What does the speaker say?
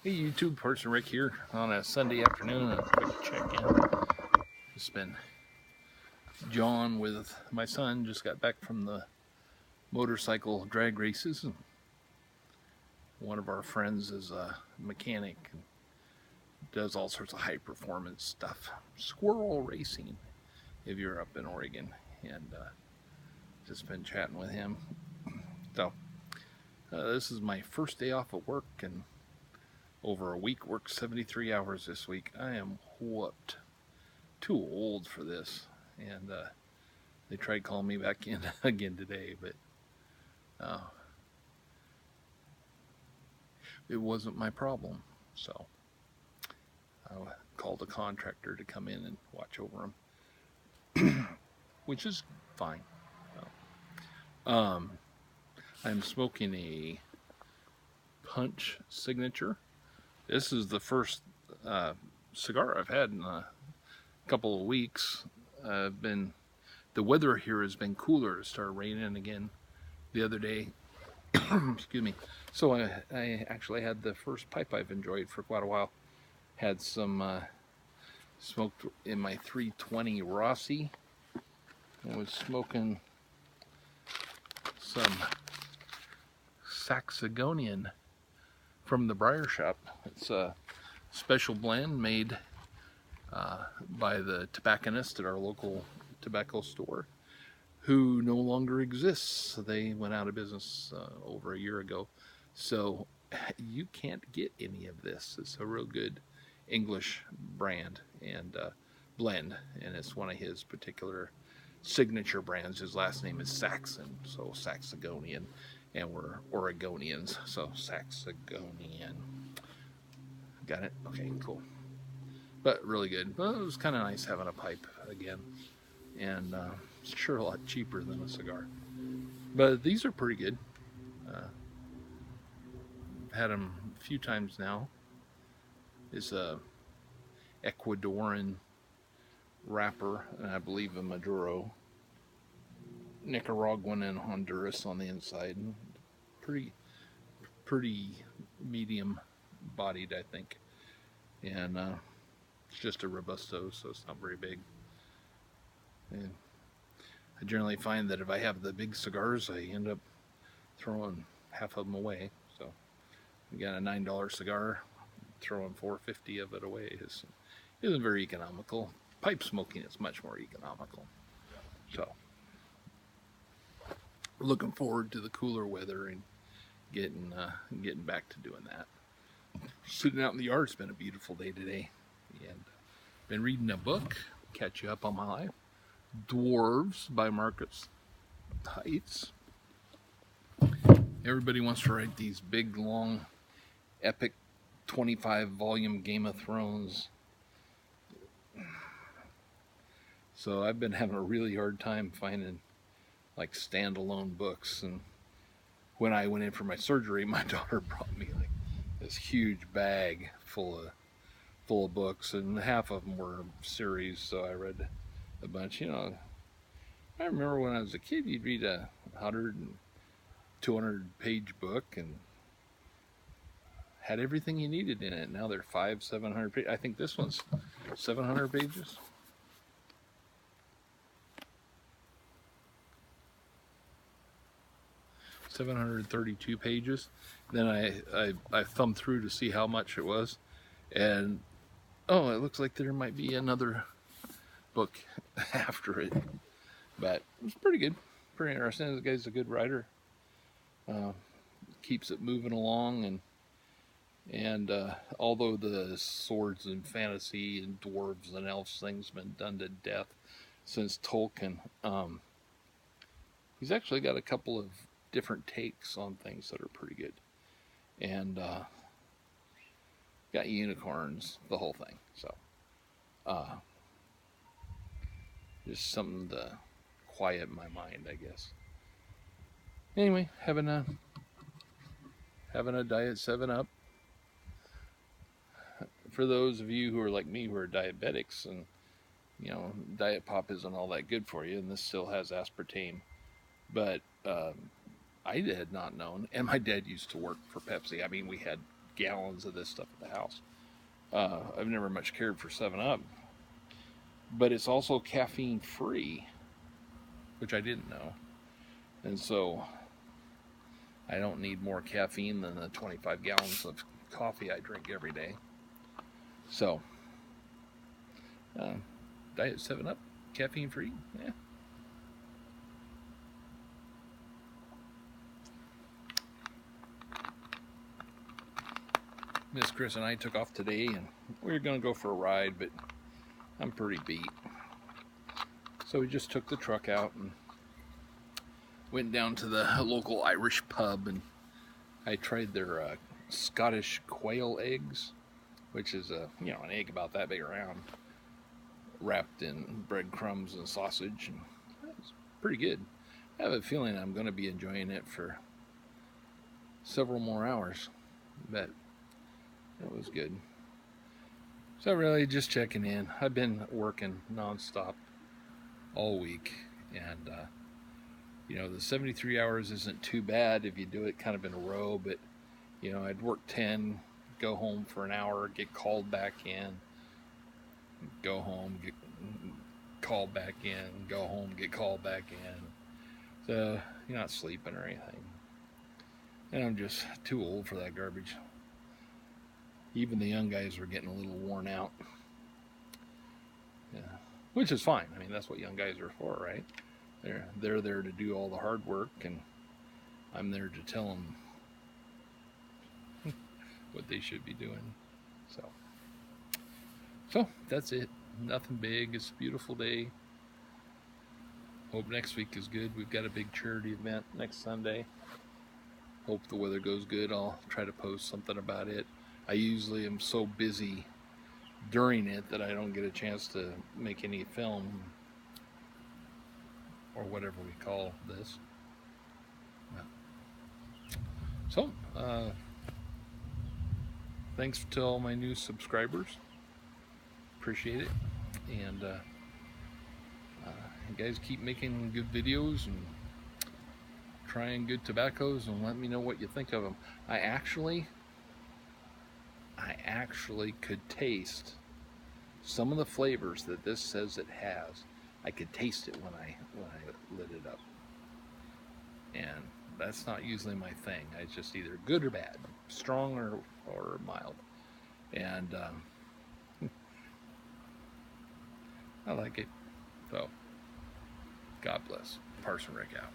Hey YouTube, Person Rick here on a Sunday afternoon. A quick check-in. It's been John with my son. Just got back from the motorcycle drag races. And one of our friends is a mechanic and does all sorts of high performance stuff. Squirrel racing, if you're up in Oregon. And just been chatting with him. So this is my first day off of work and over a week. Worked 73 hours this week. I am whooped. Too old for this. And they tried calling me back in again today, but uh, it wasn't my problem. So I called a contractor to come in and watch over them, which is fine. Um, I'm smoking a Punch Signature. This is the first cigar I've had in a couple of weeks. The weather here has been cooler. It started raining again the other day. Excuse me. So I actually had the first pipe I've enjoyed for quite a while. Had some smoked in my 320 Rossi. I was smoking some Saxogonian from the Briar Shop. It's a special blend made by the tobacconist at our local tobacco store, who no longer exists. They went out of business over a year ago. So you can't get any of this. It's a real good English brand and blend, and it's one of his particular signature brands. His last name is Saxon, so Saxogonian, and we're Oregonians, so Saxogonian. Got it? Okay, cool. But really good. Well, it was kind of nice having a pipe again, and it's sure a lot cheaper than a cigar. But these are pretty good. Uh, had them a few times now. It's a Ecuadorian wrapper, and I believe a Maduro, Nicaraguan, and Honduras on the inside. Pretty, pretty medium bodied, I think. And it's just a Robusto, so it's not very big. And I generally find that if I have the big cigars, I end up throwing half of them away. So you got a $9 cigar, throwing $4.50 of it away isn't very economical. Pipe smoking is much more economical. So looking forward to the cooler weather and getting back to doing that. Sitting out in the yard's been a beautiful day today, and been reading a book. Catch you up on my life. Dwarves by Marcus Heights. Everybody wants to write these big, long, epic 25-volume Game of Thrones. So I've been having a really hard time finding like standalone books. And when I went in for my surgery, my daughter brought me like this huge bag full of books, and half of them were series. So I read a bunch. I remember when I was a kid, you'd read a 100 and 200 page book and had everything you needed in it. Now they're 700 pages. I think this one's 700 pages. $732 pages. Then I thumbed through to see how much it was, and oh, it looks like there might be another book after it. But it was pretty good, pretty interesting. The guy's a good writer. Keeps it moving along, and although the swords and fantasy and dwarves and elves thing's been done to death since Tolkien, he's actually got a couple of different takes on things that are pretty good, and got unicorns, the whole thing. So just something to quiet my mind, I guess. Anyway, having a Diet 7-Up. For those of you who are like me, who are diabetics, and diet pop isn't all that good for you, and this still has aspartame, but I had not known, and my dad used to work for Pepsi. I mean, we had gallons of this stuff at the house. I've never much cared for 7-Up, but it's also caffeine free, which I didn't know. And so I don't need more caffeine than the 25 gallons of coffee I drink every day. So, Diet 7-Up, caffeine free, yeah. Miss Chris and I took off today, and we were going to go for a ride, but I'm pretty beat. So we just took the truck out and went down to the local Irish pub, and I tried their Scottish quail eggs, which is an egg about that big around, wrapped in breadcrumbs and sausage, and it's pretty good. I have a feeling I'm going to be enjoying it for several more hours, but it was good. So really just checking in. I've been working nonstop all week, and the 73 hours isn't too bad if you do it kind of in a row, but I'd work 10, go home for an hour, get called back in, go home, get called back in, go home, get called back in. So you're not sleeping or anything. And I'm just too old for that garbage. Even the young guys were getting a little worn out. Yeah, which is fine. I mean, that's what young guys are for, right? They're there to do all the hard work, and I'm there to tell them what they should be doing. So that's it. Nothing big. It's a beautiful day. Hope next week is good. We've got a big charity event next Sunday. Hope the weather goes good. I'll try to post something about it. I usually am so busy during it that I don't get a chance to make any film or whatever we call this. So, thanks to all my new subscribers. Appreciate it. And you guys keep making good videos and trying good tobaccos, and let me know what you think of them. I actually could taste some of the flavors that this says it has. I could taste it when I lit it up, and that's not usually my thing. It's just either good or bad, strong or mild, and I like it. So God bless. Parson Rick out.